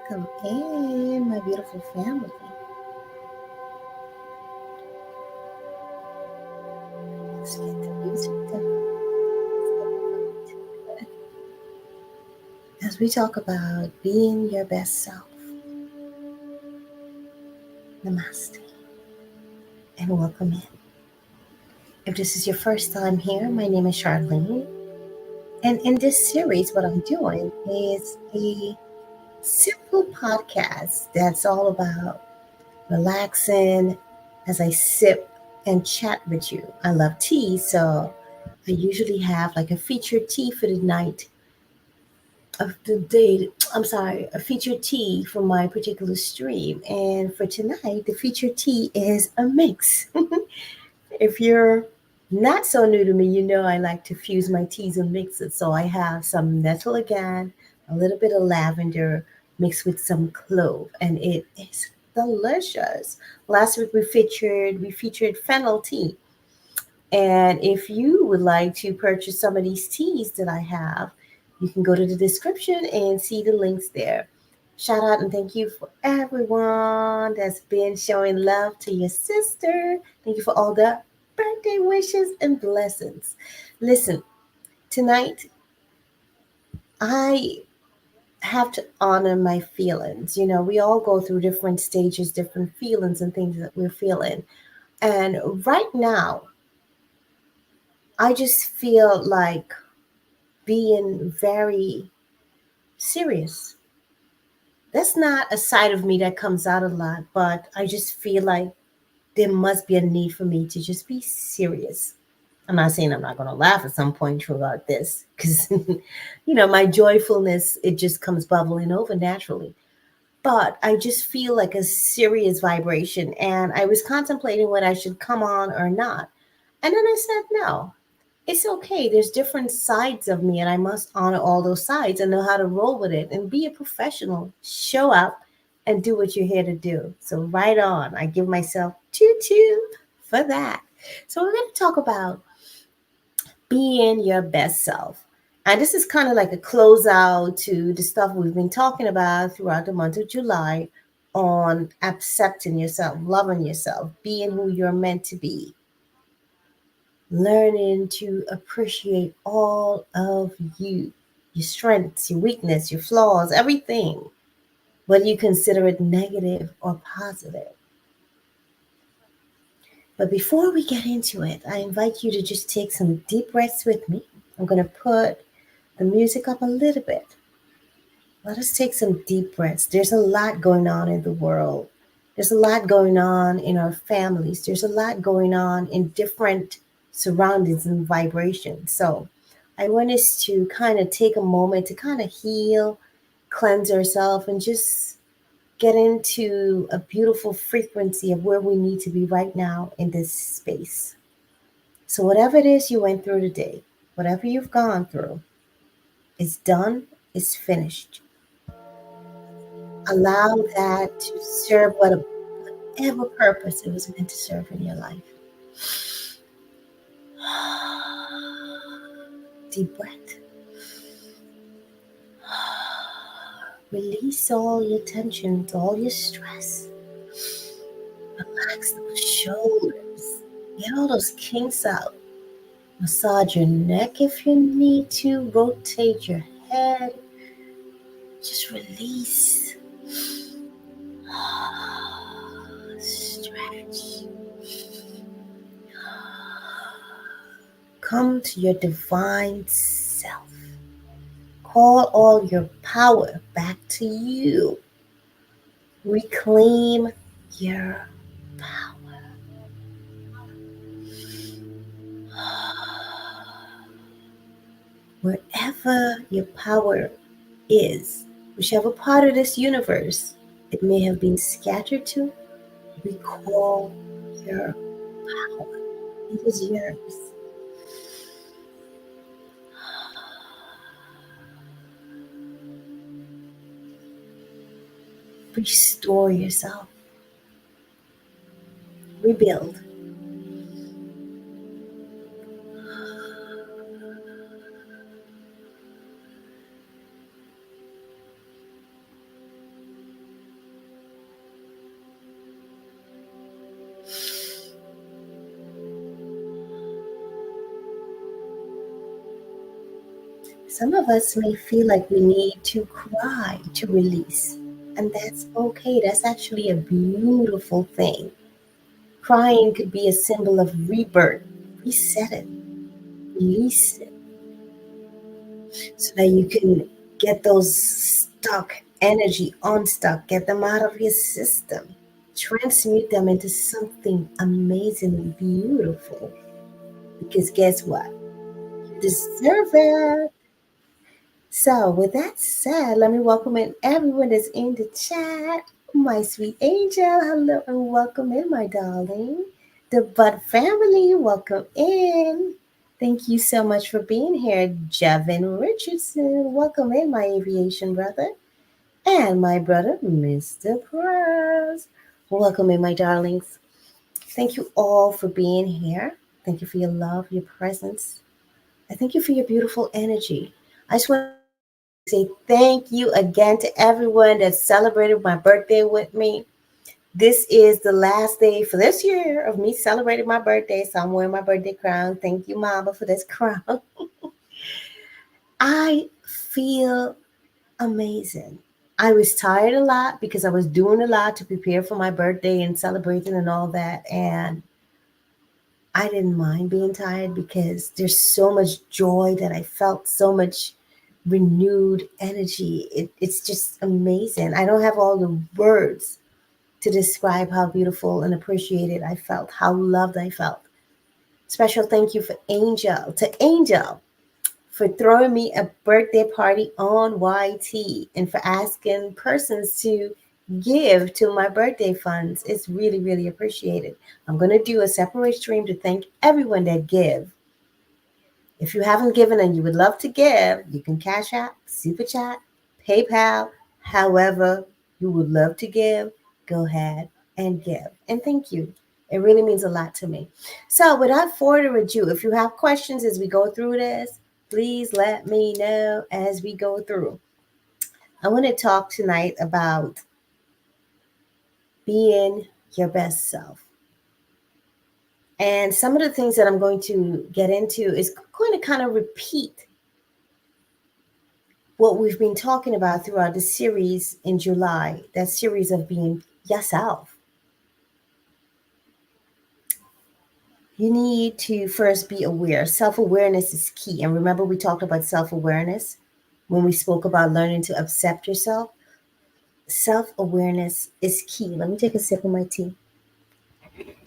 Welcome in, my beautiful family. Let's get the music down. As we talk about being your best self, namaste, and welcome in. If this is your first time here, my name is Charline, and in this series, what I'm doing is a simple podcast that's all about relaxing as I sip and chat with you. I love tea, so I usually have like a featured tea for the night of the day. I'm sorry, a featured tea for my particular stream. And for tonight, the featured tea is a mix. If you're not so new to me, you know I like to fuse my teas and mixes. So I have some nettle again, a little bit of lavender mixed with some clove, and it is delicious. Last week we featured fennel tea. And if you would like to purchase some of these teas that I have, you can go to the description and see the links there. Shout out and thank you for everyone that's been showing love to your sister. Thank you for all the birthday wishes and blessings. Listen, tonight I have to honor my feelings. You know, we all go through different stages, different feelings and things that we're feeling. And right now, I just feel like being very serious. That's not a side of me that comes out a lot, but I just feel like there must be a need for me to just be serious. I'm not saying I'm not going to laugh at some point throughout this because, my joyfulness, it just comes bubbling over naturally. But I just feel like a serious vibration. And I was contemplating whether I should come on or not. And then I said, no, it's okay. There's different sides of me, and I must honor all those sides and know how to roll with it and be a professional. Show up and do what you're here to do. So, right on. I give myself two for that. So, we're going to talk about being your best self. And this is kind of like a closeout to the stuff we've been talking about throughout the month of July on accepting yourself, loving yourself, being who you're meant to be, learning to appreciate all of you, your strengths, your weakness, your flaws, everything, whether you consider it negative or positive. But before we get into it, I invite you to just take some deep breaths with me. I'm going to put the music up a little bit. Let us take some deep breaths. There's a lot going on in the world. There's a lot going on in our families. There's a lot going on in different surroundings and vibrations. So I want us to kind of take a moment to kind of heal, cleanse ourselves, and just get into a beautiful frequency of where we need to be right now in this space. So, whatever it is you went through today, whatever you've gone through, it's done, it's finished. Allow that to serve whatever purpose it was meant to serve in your life. Deep breath. Release all your tensions, all your stress. Relax those shoulders. Get all those kinks out. Massage your neck if you need to. Rotate your head. Just release. Stretch. Come to your divine self. Call all your power back to you. Reclaim your power. Wherever your power is, whichever part of this universe it may have been scattered to, recall your power. It is yours. Restore yourself. Rebuild. Some of us may feel like we need to cry to release, and that's okay. That's actually a beautiful thing. Crying could be a symbol of rebirth. Reset it, release it, so that you can get those stuck energy unstuck, get them out of your system, transmute them into something amazingly beautiful. Because guess what? You deserve it. So, with that said, let me welcome in everyone that's in the chat. My sweet angel, hello and welcome in, my darling. The Bud family, welcome in. Thank you so much for being here. Jevin Richardson, welcome in, my aviation brother. And my brother, Mr. Press. Welcome in, my darlings. Thank you all for being here. Thank you for your love, your presence. I thank you for your beautiful energy. I just want to say thank you again to everyone that celebrated my birthday with me. This is the last day for this year of me celebrating my birthday, so I'm wearing my birthday crown. Thank you, Mama, for this crown. I feel amazing. I was tired a lot because I was doing a lot to prepare for my birthday and celebrating and all that. And I didn't mind being tired because there's so much joy that I felt, so much renewed energy. It's just amazing. I don't have all the words to describe how beautiful and appreciated I felt, how loved I felt. Special thank you for Angel for throwing me a birthday party on YT and for asking persons to give to my birthday funds. It's really, really appreciated. I'm going to do a separate stream to thank everyone that give. If you haven't given and you would love to give, you can Cash App, Super Chat, PayPal, however you would love to give, go ahead and give. And thank you. It really means a lot to me. So without further ado, if you have questions as we go through this, please let me know as we go through. I want to talk tonight about being your best self. And some of the things that I'm going to get into is going to kind of repeat what we've been talking about throughout the series in July, that series of being yourself. You need to first be aware. Self-awareness is key. And remember, we talked about self-awareness when we spoke about learning to accept yourself. Self-awareness is key. Let me take a sip of my tea.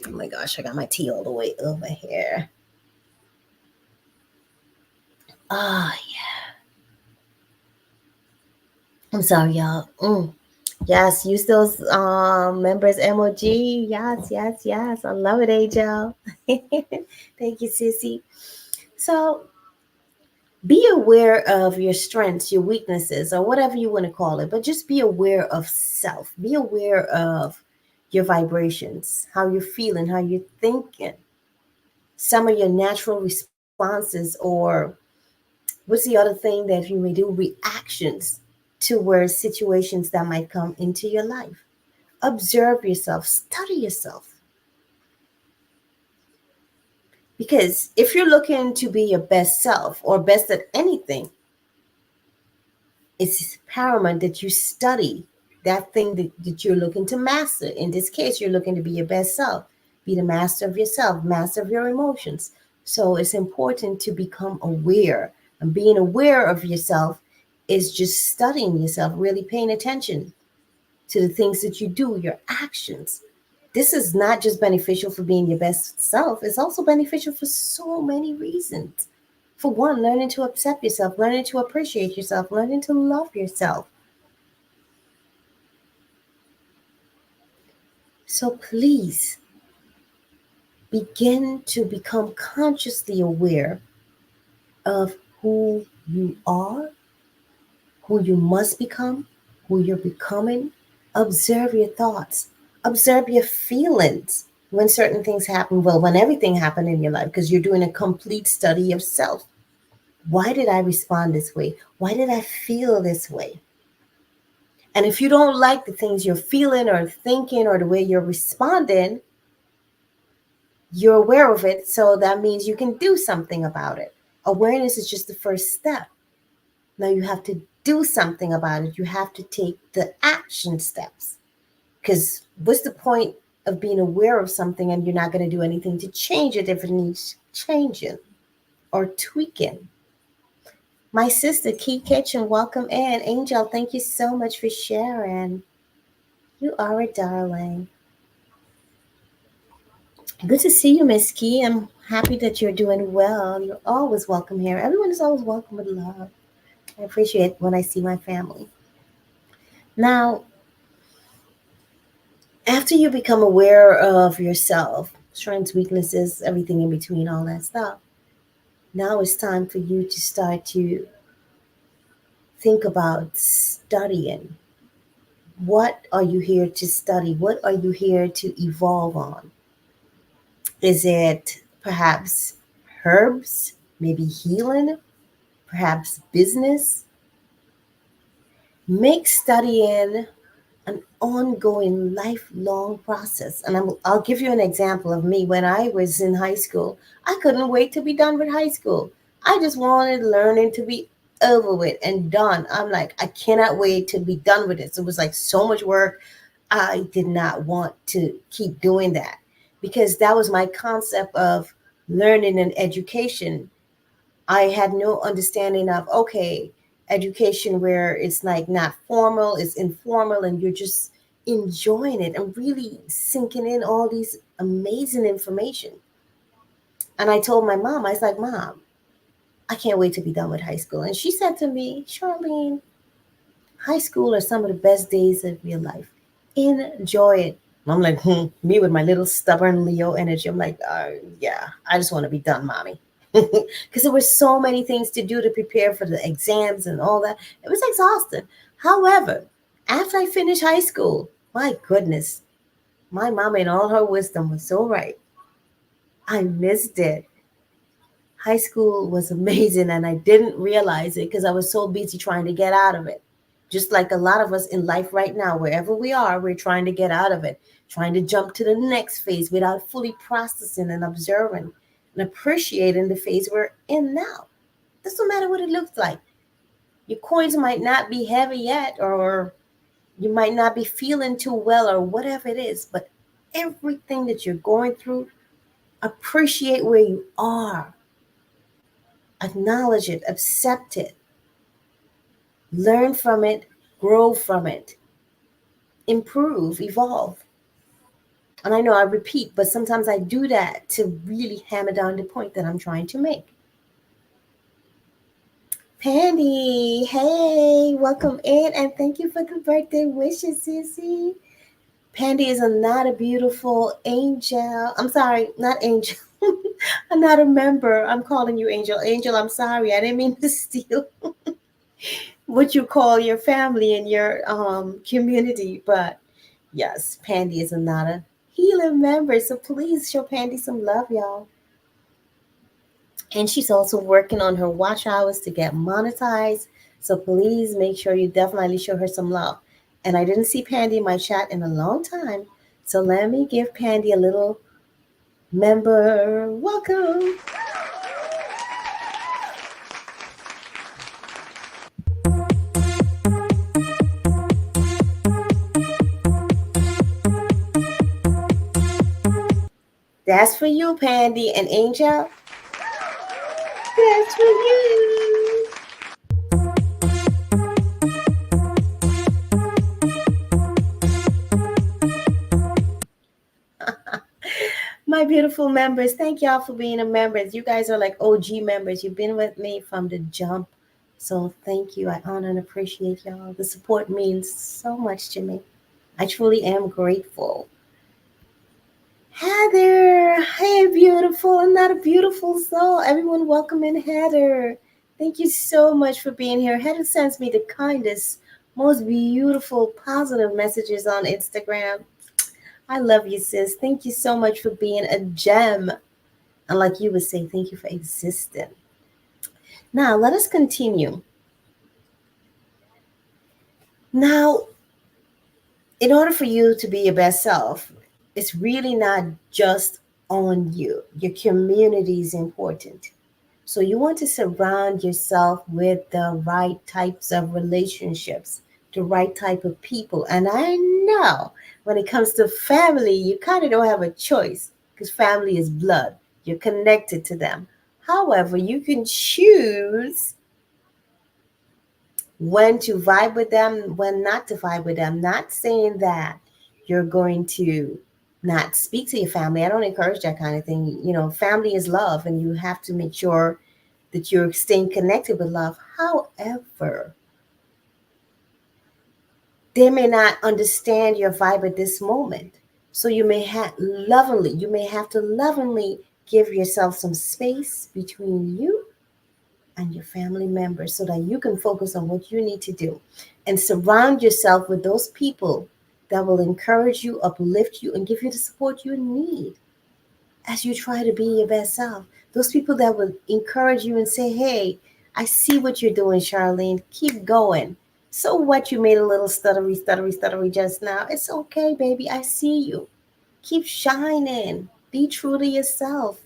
Oh my gosh, I got my tea all the way over here. Ah, yeah. I'm sorry, y'all. Yes, use those members emoji. Yes. I love it, Angel. Thank you, Sissy. So be aware of your strengths, your weaknesses, or whatever you want to call it, but just be aware of self. Be aware of your vibrations, how you're feeling, how you're thinking, some of your natural responses, or what's the other thing that you may do? Reactions towards situations that might come into your life. Observe yourself, study yourself. Because if you're looking to be your best self or best at anything, it's paramount that you study that thing that you're looking to master. In this case, you're looking to be your best self, be the master of yourself, master of your emotions. So it's important to become aware. And being aware of yourself is just studying yourself, really paying attention to the things that you do, your actions. This is not just beneficial for being your best self, it's also beneficial for so many reasons. For one, learning to accept yourself, learning to appreciate yourself, learning to love yourself. So please begin to become consciously aware of who you are, who you must become, who you're becoming. Observe your thoughts, observe your feelings when certain things happen. Well, when everything happened in your life, because you're doing a complete study of self. Why did I respond this way? Why did I feel this way? And if you don't like the things you're feeling or thinking or the way you're responding, you're aware of it. So that means you can do something about it. Awareness is just the first step. Now you have to do something about it. You have to take the action steps. Because what's the point of being aware of something and you're not going to do anything to change it if it needs changing or tweaking? My sister, Key Kitchen, welcome in. Angel, thank you so much for sharing. You are a darling. Good to see you, Miss Key. I'm happy that you're doing well. You're always welcome here. Everyone is always welcome with love. I appreciate when I see my family. Now, after you become aware of yourself, strengths, weaknesses, everything in between, all that stuff, now it's time for you to start to think about studying. What are you here to study? What are you here to evolve on? Is it perhaps herbs, maybe healing, perhaps business? Make studying an ongoing, lifelong process. And I'll give you an example of me. When I was in high school, I couldn't wait to be done with high school. I just wanted learning to be over with and done. I'm like, I cannot wait to be done with it. So it was like so much work. I did not want to keep doing that because that was my concept of learning and education. I had no understanding of, okay, education where it's like not formal, it's informal, and you're just enjoying it and really sinking in all these amazing information. And I told my mom, I was like, Mom, I can't wait to be done with high school. And she said to me, Charlene, high school are some of the best days of your life. Enjoy it. I'm like, me with my little stubborn Leo energy. I'm like, yeah, I just want to be done, mommy. Because there were so many things to do to prepare for the exams and all that. It was exhausting. However, after I finished high school, my goodness, my mama in all her wisdom was so right. I missed it. High school was amazing and I didn't realize it because I was so busy trying to get out of it. Just like a lot of us in life right now, wherever we are, we're trying to get out of it, trying to jump to the next phase without fully processing and observing and appreciating the phase we're in now. Doesn't matter what it looks like. Your coins might not be heavy yet, or you might not be feeling too well, or whatever it is, but everything that you're going through, appreciate where you are, acknowledge it, accept it, learn from it, grow from it, improve, evolve. And I know I repeat, but sometimes I do that to really hammer down the point that I'm trying to make. Pandy, hey, welcome in and thank you for the birthday wishes, sissy. Pandy is not a beautiful angel. I'm sorry, not angel. I'm not a member. I'm calling you Angel. Angel, I'm sorry. I didn't mean to steal what you call your family and your community. But yes, Pandy is not a healer member. So please show Pandy some love, y'all. And she's also working on her watch hours to get monetized. So please make sure you definitely show her some love. And I didn't see Pandy in my chat in a long time. So let me give Pandy a little member welcome. That's for you, Pandy and Angel. That's for you. My beautiful members, thank y'all for being a members. You guys are like OG members. You've been with me from the jump. So thank you. I honor and appreciate y'all. The support means so much to me. I truly am grateful. Heather, hey, beautiful. I'm not a beautiful soul. Everyone, welcome in, Heather. Thank you so much for being here. Heather sends me the kindest, most beautiful, positive messages on Instagram. I love you, sis. Thank you so much for being a gem. And like you would say, thank you for existing. Now, let us continue. Now, in order for you to be your best self, it's really not just on you. Your community is important. So you want to surround yourself with the right types of relationships, the right type of people. And I know when it comes to family, you kind of don't have a choice because family is blood. You're connected to them. However, you can choose when to vibe with them, when not to vibe with them. Not saying that you're going to not speak to your family. I don't encourage that kind of thing. You know, family is love, and you have to make sure that you're staying connected with love. However, they may not understand your vibe at this moment. So you may have to lovingly give yourself some space between you and your family members so that you can focus on what you need to do and surround yourself with those people that will encourage you, uplift you, and give you the support you need as you try to be your best self. Those people that will encourage you and say, hey, I see what you're doing, Charlene. Keep going. So what, you made a little stuttery just now. It's okay, baby. I see you. Keep shining. Be true to yourself.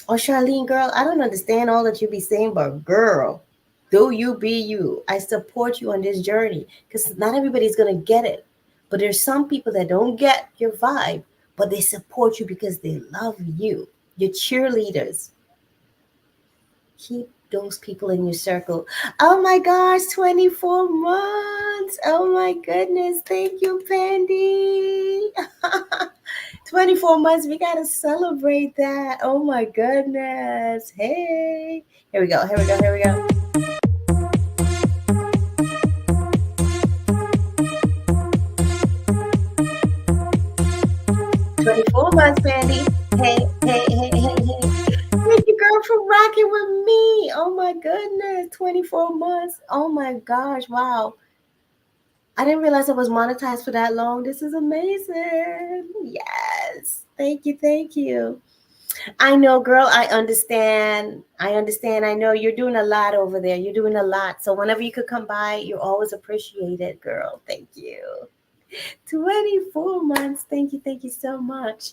Or Charlene, girl, I don't understand all that you be saying, but girl, do you be you. I support you on this journey because not everybody's going to get it. But there's some people that don't get your vibe, but they support you because they love you. Your cheerleaders. Keep those people in your circle. Oh my gosh, 24 months. Oh my goodness. Thank you, Pandy. 24 months. We got to celebrate that. Oh my goodness. Hey. Here we go. 24 months, Pandy. Hey. Thank you, girl, for rocking with me. Oh my goodness. 24 months. Oh my gosh. Wow. I didn't realize I was monetized for that long. This is amazing. Yes. Thank you. I know, girl. I understand. I know you're doing a lot over there. You're doing a lot. So whenever you could come by, you're always appreciated, girl. Thank you. 24 months. Thank you so much.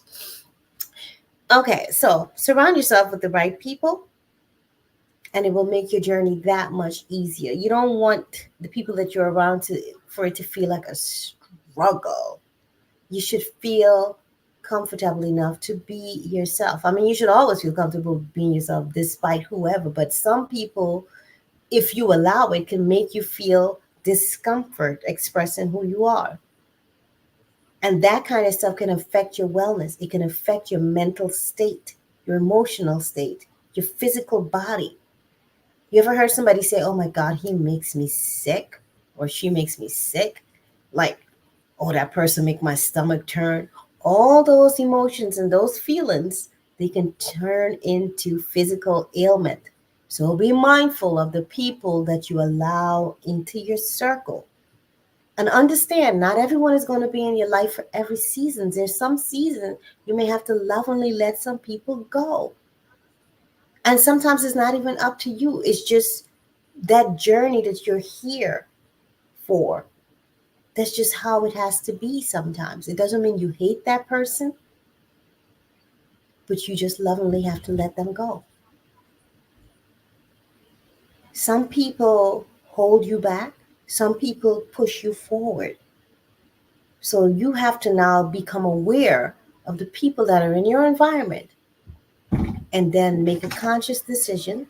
Okay, so surround yourself with the right people and it will make your journey that much easier. You don't want the people that you're around for it to feel like a struggle. You should feel comfortable enough to be yourself. I mean, you should always feel comfortable being yourself despite whoever, but some people, if you allow it, can make you feel discomfort expressing who you are. And that kind of stuff can affect your wellness. It can affect your mental state, your emotional state, your physical body. You ever heard somebody say, oh my God, he makes me sick, or she makes me sick? Like, oh, that person make my stomach turn. All those emotions and those feelings, they can turn into physical ailment. So be mindful of the people that you allow into your circle. And understand, not everyone is going to be in your life for every season. There's some season you may have to lovingly let some people go. And sometimes it's not even up to you. It's just that journey that you're here for. That's just how it has to be sometimes. It doesn't mean you hate that person, but you just lovingly have to let them go. Some people hold you back. Some people push you forward. So you have to now become aware of the people that are in your environment and then make a conscious decision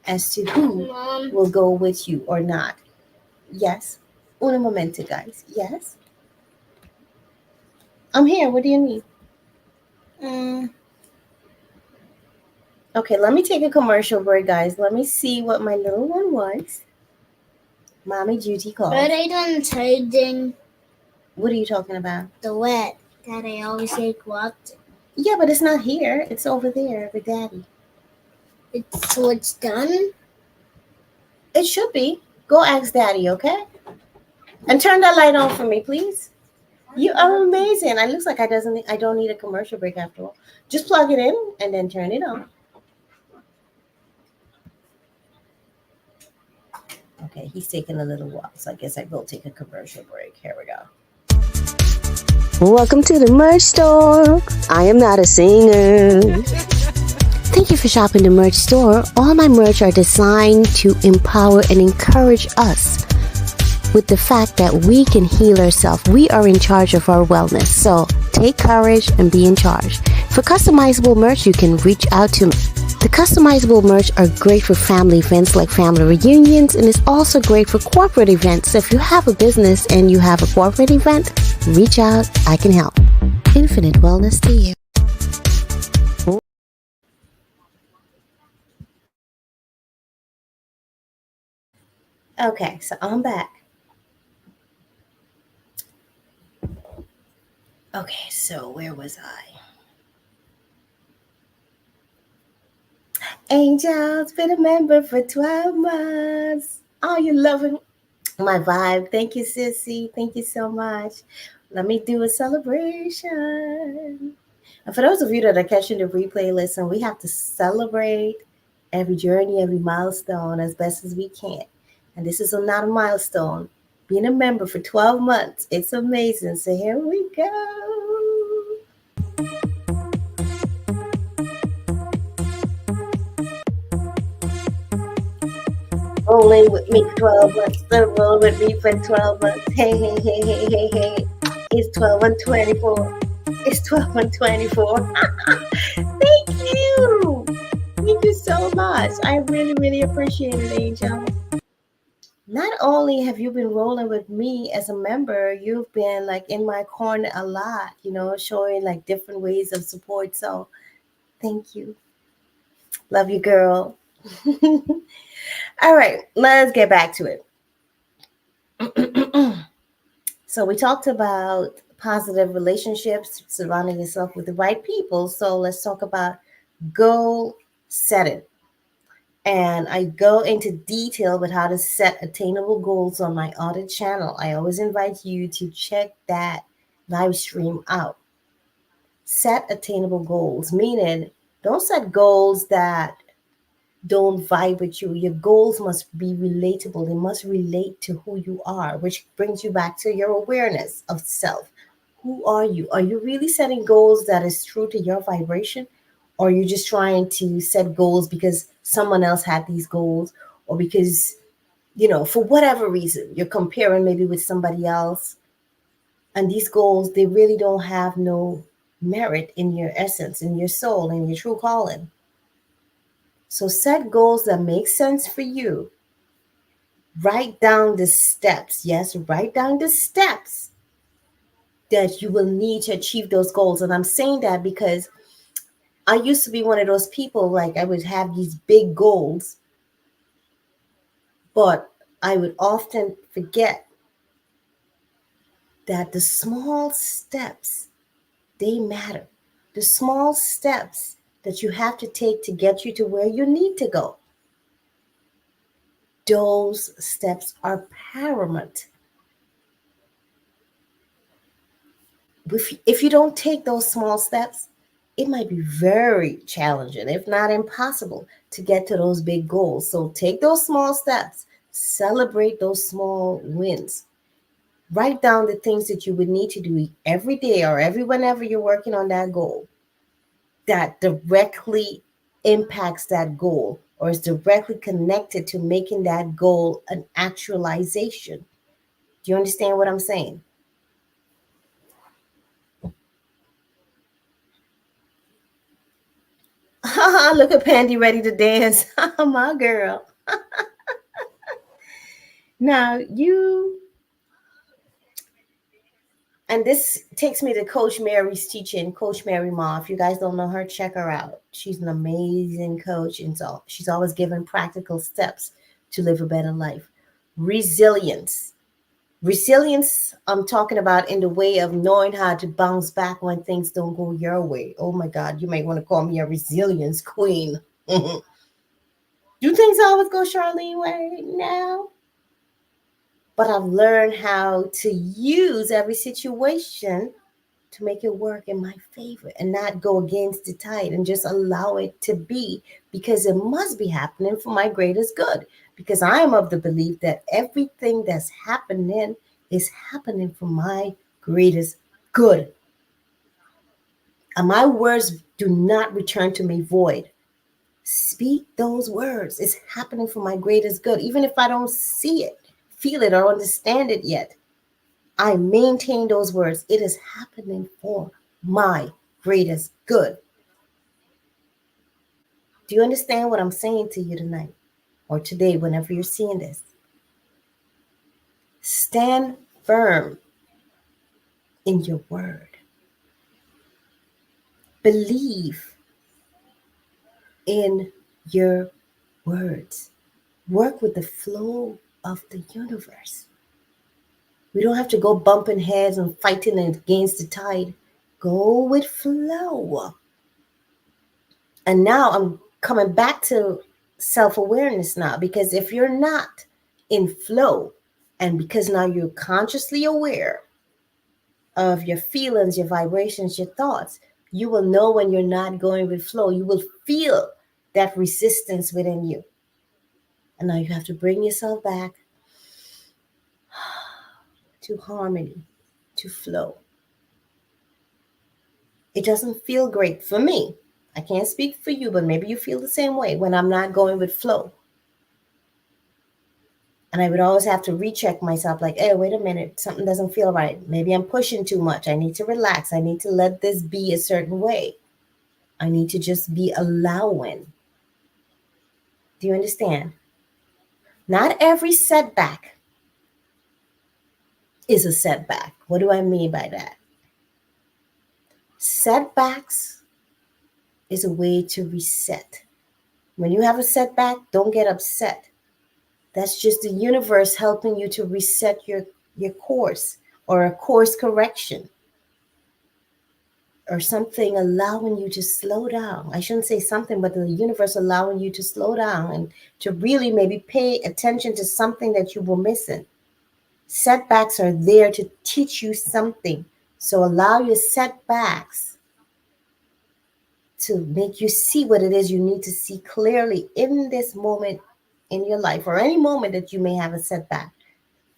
as to who will go with you or not. Yes. Un momento, guys. Yes. I'm here. What do you need? Okay, let me take a commercial break, guys. Let me see what my little one wants. Mommy duty calls. But I don't trading. What are you talking about? The wet that I always take what? Yeah, but it's not here. It's over there with Daddy. So it's done? It should be. Go ask Daddy, okay? And turn that light on for me, please. You are amazing. It looks like I don't need a commercial break after all. Just plug it in and then turn it on. Okay, he's taking a little while, so I guess I will take a commercial break. Here we go. Welcome to the merch store. I am not a singer. Thank you for shopping the merch store. All my merch are designed to empower and encourage us with the fact that we can heal ourselves. We are in charge of our wellness. So take courage and be in charge. For customizable merch, you can reach out to me. The customizable merch are great for family events like family reunions, and it's also great for corporate events. So if you have a business and you have a corporate event, reach out. I can help. Infinite wellness to you. Okay, so I'm back. Okay, so where was I? Angel's been a member for 12 months. Oh, you loving my vibe. Thank you, Sissy. Thank you so much. Let me do a celebration. And for those of you that are catching the replay, listen, we have to celebrate every journey, every milestone as best as we can. And this is not a milestone. Being a member for 12 months, it's amazing. So here we go. Rolling with me for 12 months. Roll with me for 12 months. Hey, hey, hey, hey, hey, hey. It's 12 and 24. It's 12 and 24. Thank you. Thank you so much. I really, really appreciate it, Angel. Not only have you been rolling with me as a member, you've been like in my corner a lot, showing like different ways of support. So thank you. Love you, girl. All right, let's get back to it. So we talked about positive relationships, surrounding yourself with the right people. So let's talk about goal setting. And I go into detail with how to set attainable goals on my other channel. I always invite you to check that live stream out. Set attainable goals, meaning don't set goals that don't vibe with you. Your goals must be relatable. They must relate to who you are, which brings you back to your awareness of self. Who are you? Are you really setting goals that is true to your vibration? Or are you just trying to set goals because someone else had these goals, or because, for whatever reason, you're comparing maybe with somebody else, and these goals, they really don't have no merit in your essence, in your soul, in your true calling. So set goals that make sense for you. Write down the steps. Yes, write down the steps that you will need to achieve those goals. And I'm saying that because I used to be one of those people, like I would have these big goals, but I would often forget that the small steps, they matter. The small steps that you have to take to get you to where you need to go. Those steps are paramount. If you don't take those small steps, it might be very challenging, if not impossible, to get to those big goals. So take those small steps, celebrate those small wins. Write down the things that you would need to do every day or every whenever you're working on that goal that directly impacts that goal or is directly connected to making that goal an actualization. Do you understand what I'm saying? Look at Pandy ready to dance. My girl. Now, and this takes me to Coach Mary's teaching, Coach Mary Ma. If you guys don't know her, check her out. She's an amazing coach. And so she's always giving practical steps to live a better life. Resilience. Resilience, I'm talking about in the way of knowing how to bounce back when things don't go your way. Oh my God, you might want to call me a resilience queen. Do things always go Charline way? No. But I've learned how to use every situation to make it work in my favor and not go against the tide and just allow it to be, because it must be happening for my greatest good. Because I am of the belief that everything that's happening is happening for my greatest good. And my words do not return to me void. Speak those words. It's happening for my greatest good. Even if I don't see it, feel it, or understand it yet, I maintain those words. It is happening for my greatest good. Do you understand what I'm saying to you tonight or today, whenever you're seeing this? Stand firm in your word. Believe in your words. Work with the flow of the universe. We don't have to go bumping heads and fighting against the tide. Go with flow. And now I'm coming back to self awareness now, because if you're not in flow, and because now you're consciously aware of your feelings, your vibrations, your thoughts, you will know when you're not going with flow. You will feel that resistance within you. And now you have to bring yourself back to harmony, to flow. It doesn't feel great for me. I can't speak for you, but maybe you feel the same way when I'm not going with flow. And I would always have to recheck myself, like, hey, wait a minute, something doesn't feel right. Maybe I'm pushing too much. I need to relax. I need to let this be a certain way. I need to just be allowing. Do you understand? Not every setback is a setback. What do I mean by that? Setbacks is a way to reset. When you have a setback, don't get upset. That's just the universe helping you to reset your course, or a course correction, or something allowing you to slow down. I shouldn't say something, but the universe allowing you to slow down and to really maybe pay attention to something that you were missing. Setbacks are there to teach you something. So allow your setbacks to make you see what it is you need to see clearly in this moment in your life, or any moment that you may have a setback.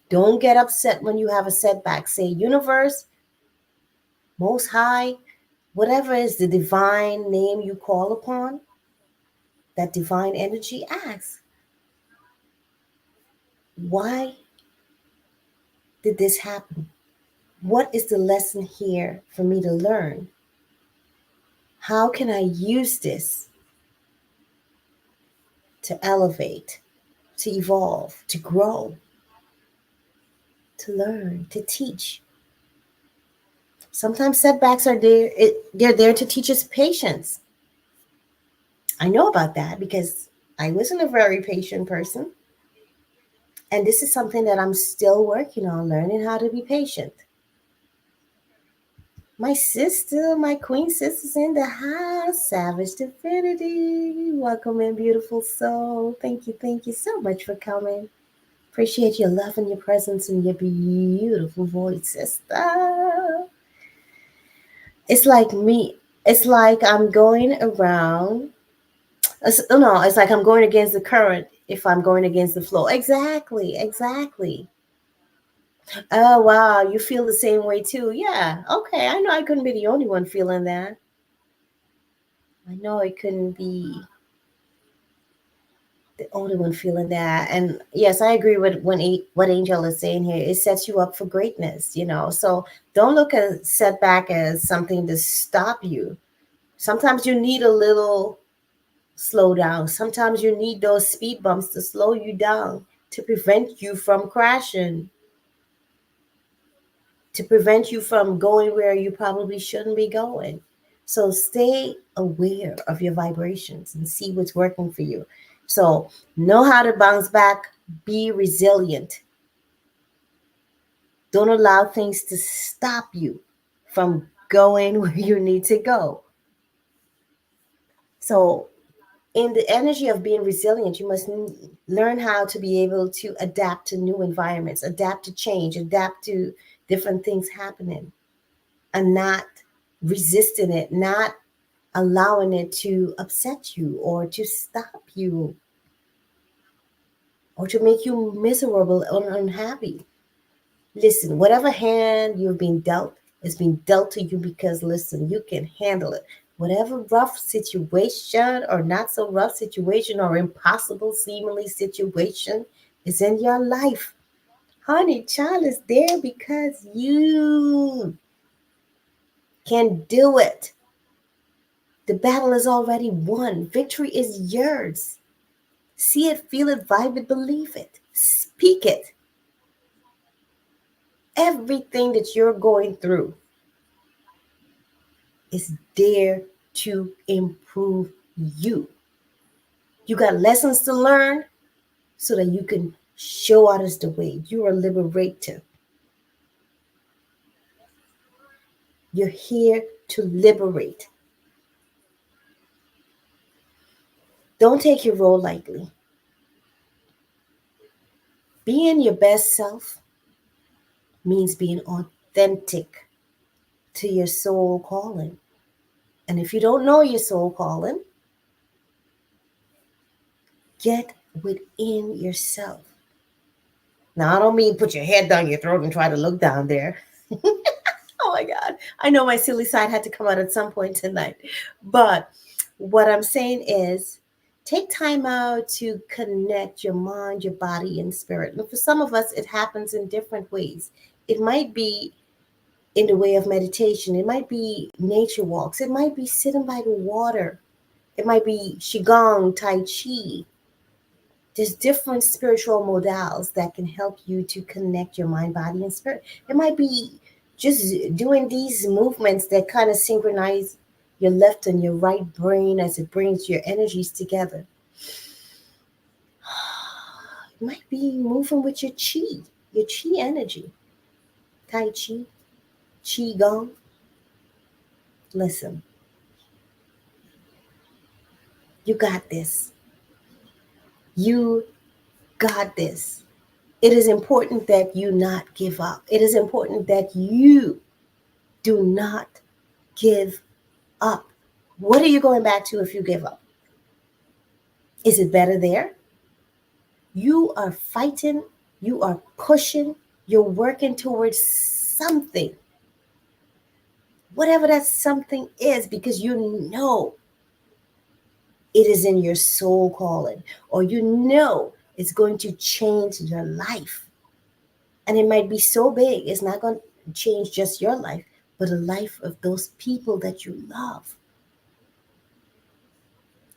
Don't get upset when you have a setback. Say, universe, most high, whatever is the divine name you call upon, that divine energy, ask, why did this happen? What is the lesson here for me to learn? How can I use this to elevate, to evolve, to grow, to learn, to teach? Sometimes setbacks are there. They're there to teach us patience. I know about that because I wasn't a very patient person. And this is something that I'm still working on, learning how to be patient. My sister, my queen sister's in the house. Savage Divinity. Welcome in, beautiful soul. Thank you so much for coming. Appreciate your love and your presence and your beautiful voice, sister. It's like me. It's like I'm going around. No, it's like I'm going against the current if I'm going against the flow. Exactly. Oh, wow. You feel the same way too. Yeah. Okay. I know I couldn't be the only one feeling that. I know I couldn't be the only one feeling that. And yes, I agree with what Angel is saying here. It sets you up for greatness, So don't look at setback as something to stop you. Sometimes you need a little slow down. Sometimes you need those speed bumps to slow you down, to prevent you from crashing, to prevent you from going where you probably shouldn't be going. So stay aware of your vibrations and see what's working for you. So know how to bounce back, be resilient. Don't allow things to stop you from going where you need to go. So in the energy of being resilient, you must learn how to be able to adapt to new environments, adapt to change, adapt to different things happening, and not resisting it, not allowing it to upset you or to stop you or to make you miserable or unhappy. Listen, whatever hand you've been dealt is being dealt to you because, listen, you can handle it. Whatever rough situation or not so rough situation or impossible seemingly situation is in your life, honey, child is there because you can do it. The battle is already won. Victory is yours. See it, feel it, vibe it, believe it. Speak it. Everything that you're going through is there to improve you. You got lessons to learn so that you can show others the way. You're a liberator. You're here to liberate. Don't take your role lightly. Being your best self means being authentic to your soul calling. And if you don't know your soul calling, get within yourself. Now, I don't mean put your head down your throat and try to look down there. Oh my God. I know my silly side had to come out at some point tonight. But what I'm saying is take time out to connect your mind, your body, and spirit. And for some of us, it happens in different ways. It might be in the way of meditation, it might be nature walks, it might be sitting by the water, it might be Qigong, Tai Chi. There's different spiritual modals that can help you to connect your mind, body, and spirit. It might be just doing these movements that kind of synchronize your left and your right brain as it brings your energies together. It might be moving with your chi energy. Tai Chi, Qi Gong. Listen, you got this. You got this. It is important that you not give up. It is important that you do not give up. What are you going back to if you give up? Is it better there? You are fighting, you are pushing, you're working towards something. Whatever that something is, because you know it is in your soul calling, or you know it's going to change your life. And it might be so big, it's not going to change just your life, but the life of those people that you love.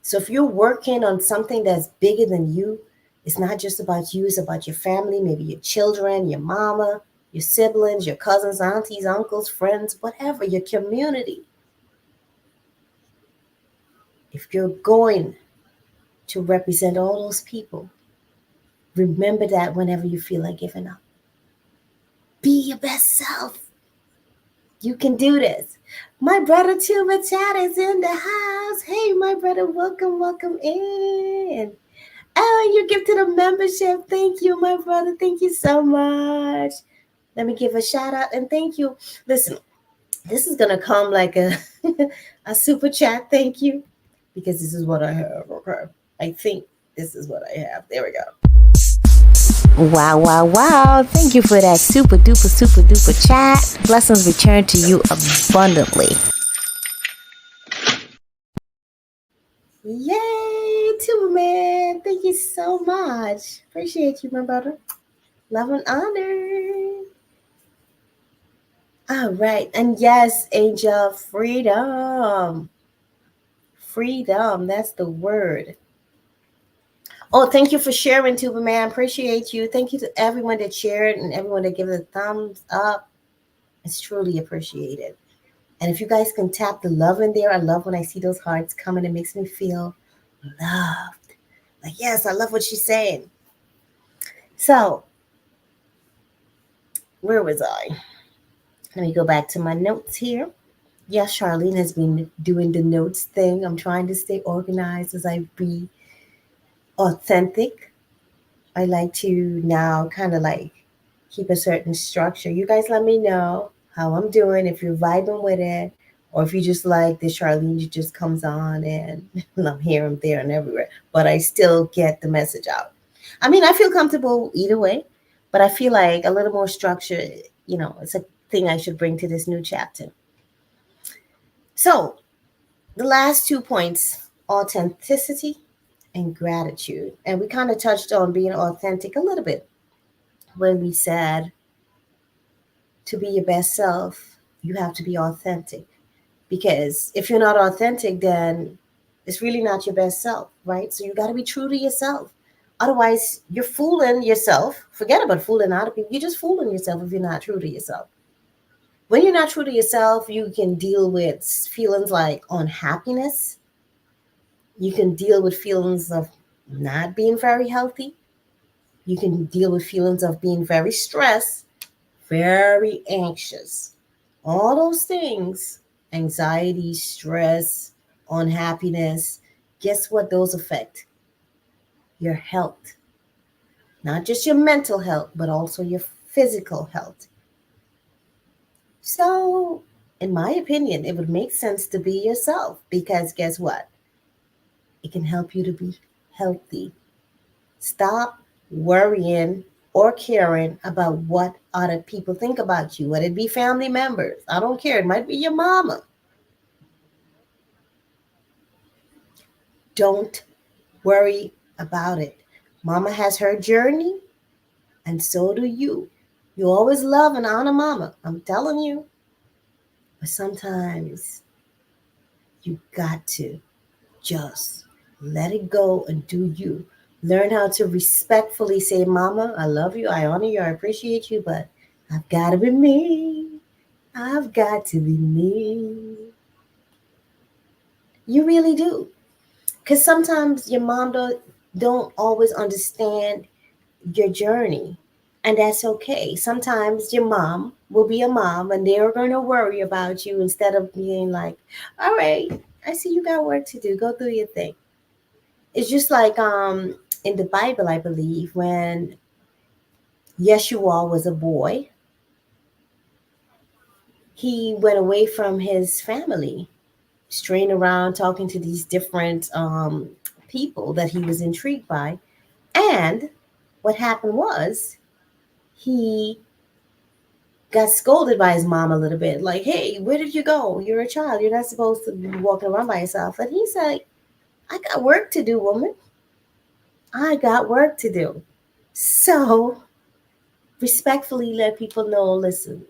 So if you're working on something that's bigger than you, it's not just about you, it's about your family, maybe your children, your mama, your siblings, your cousins, aunties, uncles, friends, whatever, your community. If you're going to represent all those people, remember that whenever you feel like giving up. Be your best self. You can do this. My brother Tuba Chat is in the house. Hey, my brother, welcome in. Oh, you gifted a membership. Thank you, my brother. Thank you so much. Let me give a shout out and thank you. Listen, this is gonna come like a a super chat. Thank you, because this is what I have. Okay, I think this is what I have. There we go. Wow. Thank you for that super duper chat. Blessings return to you abundantly. Yay, Tuba Man. Thank you so much. Appreciate you, my brother. Love and honor. All right. And yes, Angel, freedom. Freedom. That's the word. Oh, thank you for sharing, Tuba Man. Appreciate you. Thank you to everyone that shared and everyone that gave it a thumbs up. It's truly appreciated. And if you guys can tap the love in there, I love when I see those hearts coming. It makes me feel loved. Like, yes, I love what she's saying. So, where was I? Let me go back to my notes here. Yes, Charlene has been doing the notes thing. I'm trying to stay organized as I be authentic. I like to now kind of like keep a certain structure. You guys let me know how I'm doing, if you're vibing with it, or if you just like the Charlene just comes on and I'm here and there and everywhere. But I still get the message out. I mean, I feel comfortable either way, but I feel like a little more structure, it's a thing I should bring to this new chapter. So, The last 2 points: authenticity and gratitude. And we kind of touched on being authentic a little bit when we said to be your best self, you have to be authentic. Because if you're not authentic, then it's really not your best self, right? So you got to be true to yourself. Otherwise, you're fooling yourself. Forget about fooling other people. You're just fooling yourself if you're not true to yourself. When you're not true to yourself, you can deal with feelings like unhappiness. You can deal with feelings of not being very healthy. You can deal with feelings of being very stressed, very anxious. All those things, anxiety, stress, unhappiness, guess what those affect? Your health. Not just your mental health, but also your physical health. So, in my opinion, it would make sense to be yourself because guess what? It can help you to be healthy. Stop worrying or caring about what other people think about you, whether it be family members. I don't care. It might be your mama. Don't worry about it. Mama has her journey, and so do you. You always love and honor mama. I'm telling you. But sometimes you got to just let it go and do you. Learn how to respectfully say, Mama, I love you, I honor you, I appreciate you, but I've got to be me. I've got to be me. You really do. Because sometimes your mom don't always understand your journey. And that's okay. Sometimes your mom will be a mom and they're going to worry about you instead of being like, all right, I see you got work to do. Go do your thing. It's just like in the Bible, I believe, when Yeshua was a boy, he went away from his family, straying around talking to these different people that he was intrigued by. And what happened was he got scolded by his mom a little bit, like, hey, where did you go? You're a child. You're not supposed to be walking around by yourself. And he's like, I got work to do, woman. I got work to do. So respectfully let people know, listen,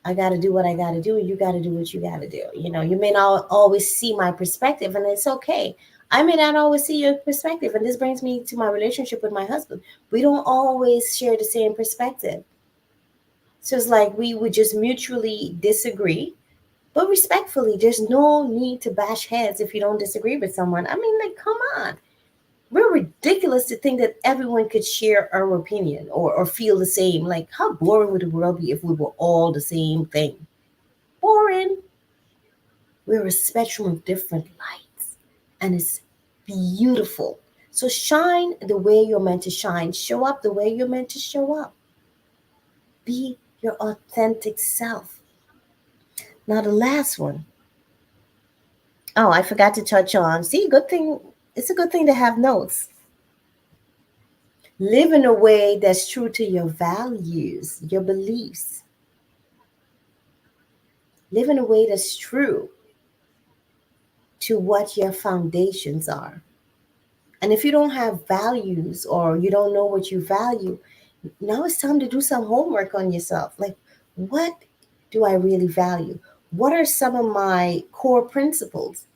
I got to do what I got to do, and you got to do what you got to do. You know, you may not always see my perspective, and it's okay. I may not always see your perspective. And this brings me to my relationship with my husband. We don't always share the same perspective. So it's like we would just mutually disagree, but respectfully. There's no need to bash heads if you don't disagree with someone. I mean, like, come on. We're ridiculous to think that everyone could share our opinion or feel the same. Like, how boring would the world be if we were all the same thing? Boring. We're a spectrum of different lights, and it's beautiful. So shine the way you're meant to shine. Show up the way you're meant to show up. Be your authentic self. Now, the last one. Oh, I forgot to touch on. See, good thing. It's a good thing to have notes. Live in a way that's true to your values, your beliefs. Live in a way that's true to what your foundations are. And if you don't have values or you don't know what you value, now it's time to do some homework on yourself. Like, what do I really value? What are some of my core principles?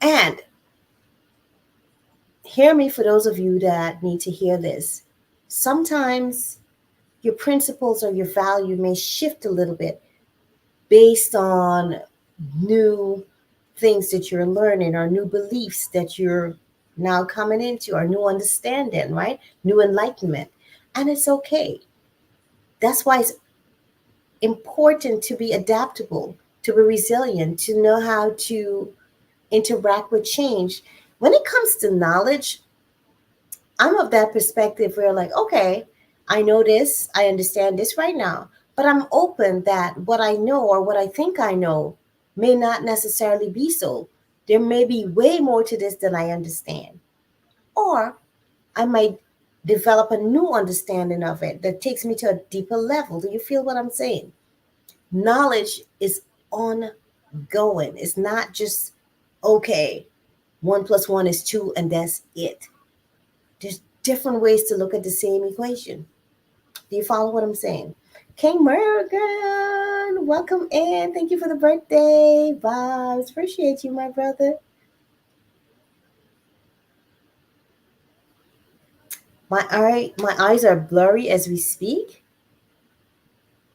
And hear me, for those of you that need to hear this. Sometimes your principles or your value may shift a little bit based on new things that you're learning or new beliefs that you're now coming into or new understanding, right? New enlightenment. And it's okay. That's why it's important to be adaptable, to be resilient, to know how to interact with change. When it comes to knowledge, I'm of that perspective where, like, okay, I know this, I understand this right now, but I'm open that what I know or what I think I know may not necessarily be so. There may be way more to this than I understand. Or I might develop a new understanding of it that takes me to a deeper level. Do you feel what I'm saying? Knowledge is unlimited. going. It's not just, okay, 1 + 1 is 2 and that's it. There's different ways to look at the same equation. Do you follow what I'm saying? King Morgan, welcome in. Thank you for the birthday vibes. Appreciate you, my brother. My eyes are blurry as we speak.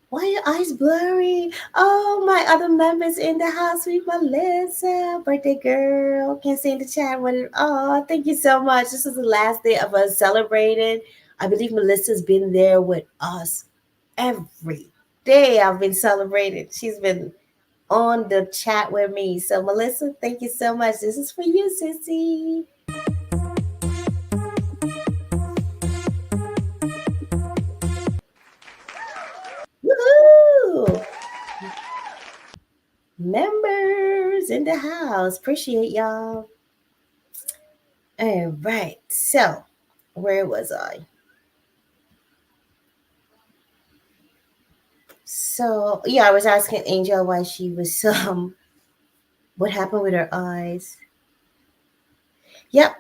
Why are your eyes blurry? Oh, my other members in the house with Melissa, birthday girl. Can't see in the chat what it. Oh, thank you so much. This is the last day of us celebrating. I believe Melissa's been there with us every day. I've been celebrating. She's been on the chat with me. So, Melissa, thank you so much. This is for you, sissy. Woohoo! Members in the house. Appreciate y'all. All right. So, where was I? So, yeah, I was asking Angel why she was what happened with her eyes. Yep,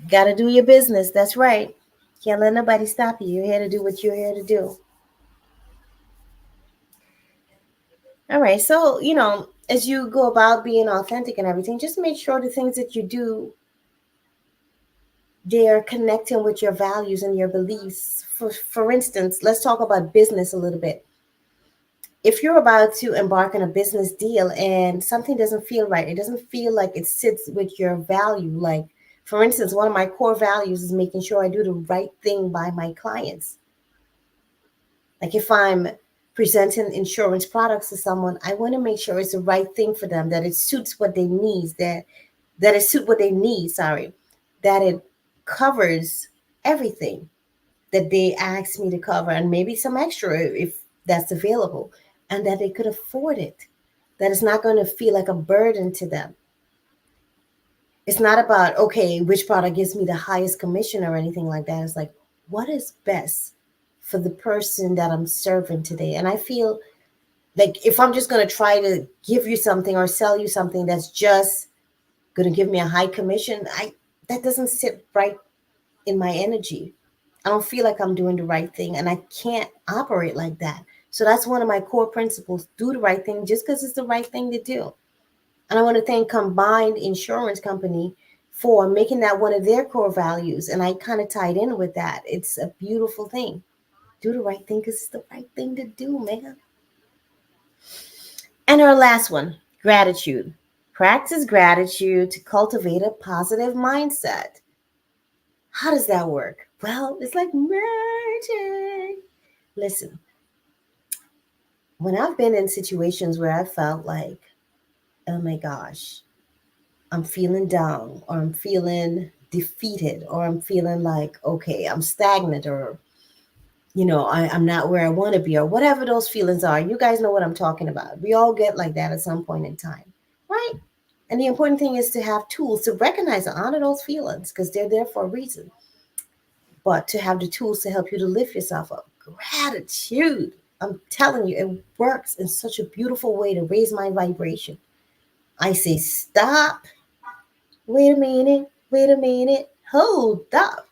gotta do your business. That's right. Can't let nobody stop you. You're here to do what you're here to do. All right. So, as you go about being authentic and everything, just make sure the things that you do, they're connecting with your values and your beliefs. For instance, let's talk about business a little bit. If you're about to embark on a business deal and something doesn't feel right, it doesn't feel like it sits with your value. Like, for instance, one of my core values is making sure I do the right thing by my clients. Like, if I'm presenting insurance products to someone, I want to make sure it's the right thing for them, that it suits what they need, that it suits what they need, sorry, that it covers everything that they asked me to cover and maybe some extra if that's available, and that they could afford it, that it's not going to feel like a burden to them. It's not about, okay, which product gives me the highest commission or anything like that. It's like, what is best for the person that I'm serving today? And I feel like if I'm just going to try to give you something or sell you something that's just going to give me a high commission, that doesn't sit right in my energy. I don't feel like I'm doing the right thing, and I can't operate like that. So that's one of my core principles: do the right thing just because it's the right thing to do. And I want to thank Combined Insurance Company for making that one of their core values. And I kind of tied in with that. It's a beautiful thing. Do the right thing because it's the right thing to do, man. And our last one, gratitude. Practice gratitude to cultivate a positive mindset. How does that work? Well, it's like magic. Listen, when I've been in situations where I felt like, oh my gosh, I'm feeling down, or I'm feeling defeated, or I'm feeling like, okay, I'm stagnant, or, I'm not where I want to be, or whatever those feelings are. You guys know what I'm talking about. We all get like that at some point in time, right? And the important thing is to have tools to recognize and honor those feelings because they're there for a reason. But to have the tools to help you to lift yourself up. Gratitude. I'm telling you, it works in such a beautiful way to raise my vibration. I say, stop. Wait a minute. Wait a minute. Hold up.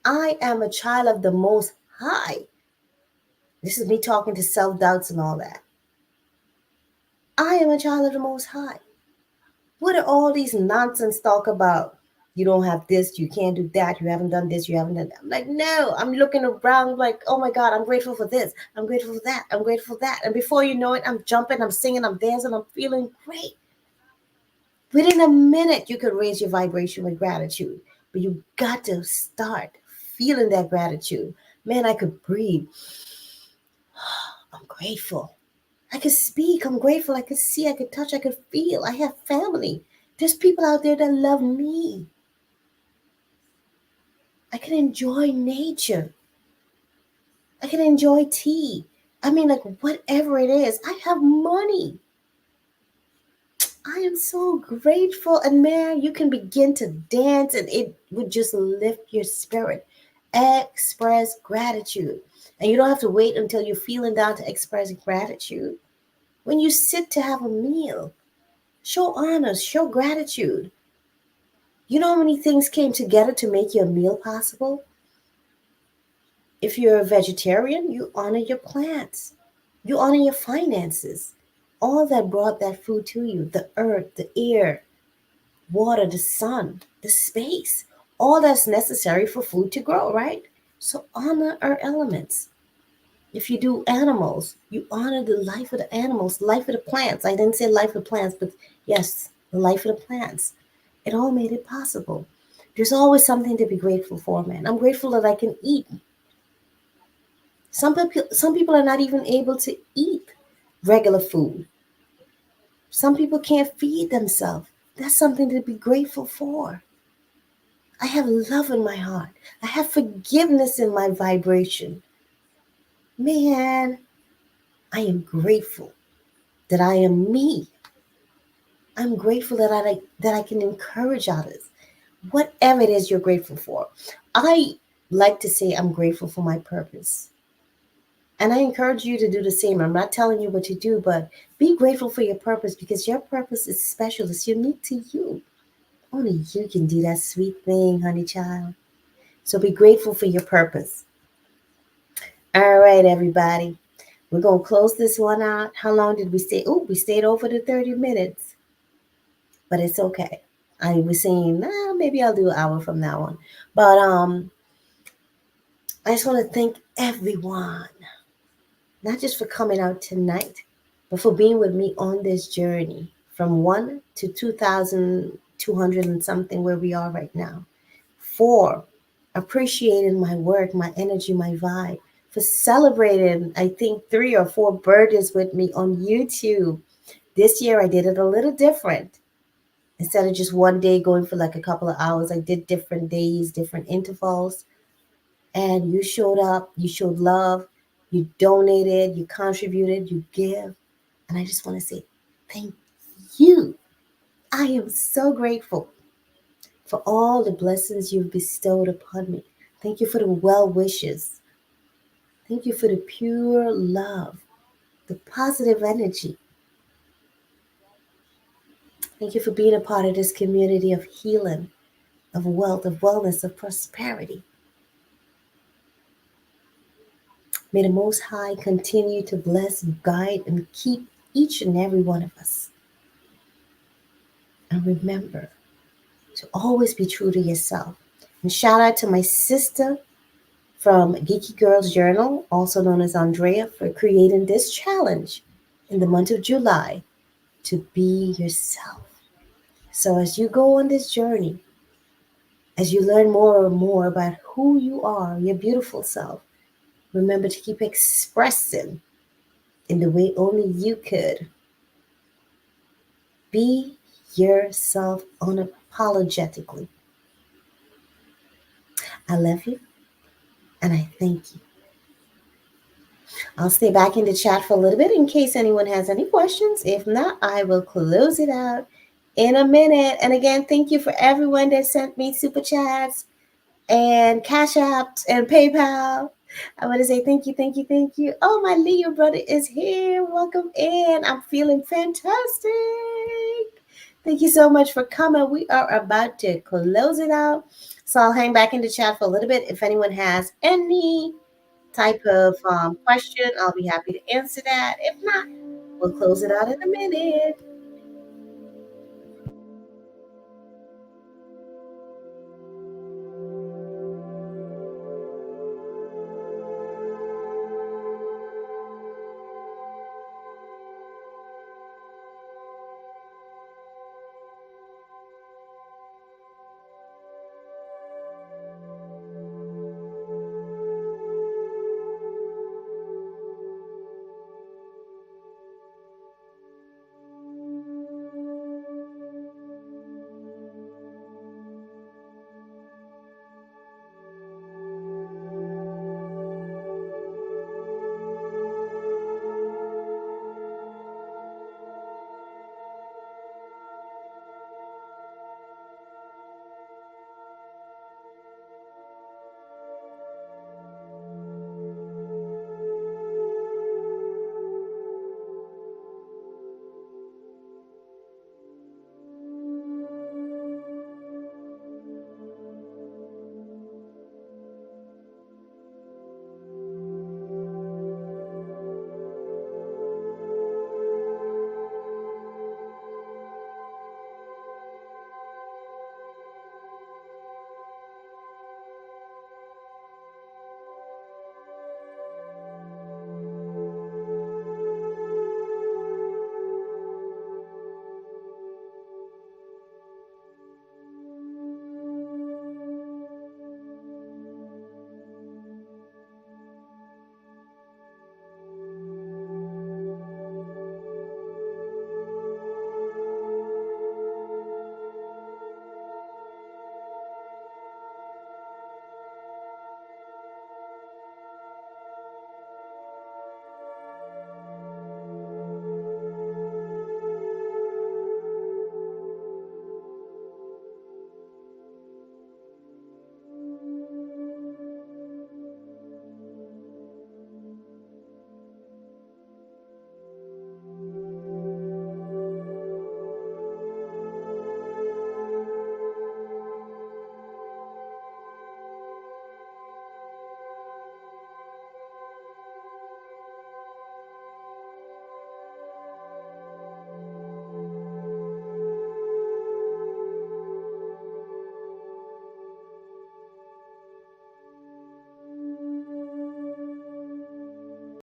I am a child of the Most High. This is me talking to self doubts and all that. I am a child of the Most High. What are all these nonsense talk about? You don't have this, you can't do that, you haven't done this, you haven't done that. I'm like, no, I'm looking around like, oh my God, I'm grateful for this, I'm grateful for that, I'm grateful for that. And before you know it, I'm jumping, I'm singing, I'm dancing, I'm feeling great. Within a minute, you could raise your vibration with gratitude. But you got to start feeling that gratitude. Man, I could breathe. I'm grateful. I could speak. I'm grateful. I could see. I could touch. I could feel. I have family. There's people out there that love me. I can enjoy nature. I can enjoy tea. I mean, like, whatever it is, I have money. I am so grateful. And man, you can begin to dance and it would just lift your spirit. Express gratitude. And you don't have to wait until you're feeling down to express gratitude. When you sit to have a meal, show honor, show gratitude. You know how many things came together to make your meal possible? If you're a vegetarian, you honor your plants, you honor your finances, all that brought that food to you, the earth, the air, water, the sun, the space, all that's necessary for food to grow, right? So honor our elements. If you do animals, you honor the life of the animals, life of the plants. I didn't say life of plants, but yes, the life of the plants. It all made it possible. There's always something to be grateful for, man. I'm grateful that I can eat. Some people are not even able to eat regular food. Some people can't feed themselves. That's something to be grateful for. I have love in my heart. I have forgiveness in my vibration. Man, I am grateful that I am me. I'm grateful that I can encourage others. Whatever it is you're grateful for. I like to say I'm grateful for my purpose. And I encourage you to do the same. I'm not telling you what to do, but be grateful for your purpose because your purpose is special. It's unique to you. Only you can do that sweet thing, honey child. So be grateful for your purpose. All right, everybody. We're going to close this one out. How long did we stay? Oh, we stayed over the 30 minutes, but it's okay. I was saying, maybe I'll do an hour from now on. But I just want to thank everyone, not just for coming out tonight, but for being with me on this journey from 1 to 2,200 and something where we are right now. 4, appreciating my work, my energy, my vibe. For celebrating, I think 3 or 4 birthdays with me on YouTube. This year I did it a little different. Instead of just one day going for like a couple of hours, I did different days, different intervals. And you showed up, you showed love, you donated, you contributed, you give. And I just want to say thank you. I am so grateful for all the blessings you've bestowed upon me. Thank you for the well wishes. Thank you for the pure love, the positive energy. Thank you for being a part of this community of healing, of wealth, of wellness, of prosperity. May the Most High continue to bless, guide, and keep each and every one of us. And remember to always be true to yourself. And shout out to my sister from Geeky Girls Journal, also known as Andrea, for creating this challenge in the month of July to be yourself. So as you go on this journey, as you learn more and more about who you are, your beautiful self, remember to keep expressing in the way only you could. Be yourself unapologetically. I love you and I thank you. I'll stay back in the chat for a little bit in case anyone has any questions. If not, I will close it out in a minute. And again, thank you for everyone that sent me super chats and Cash Apps and PayPal. I want to say thank you, thank you, thank you. Oh, my Leo brother is here. Welcome in. I'm feeling fantastic. Thank you so much for coming. We are about to close it out. So I'll hang back in the chat for a little bit. If anyone has any type of question, I'll be happy to answer that. If not, we'll close it out in a minute.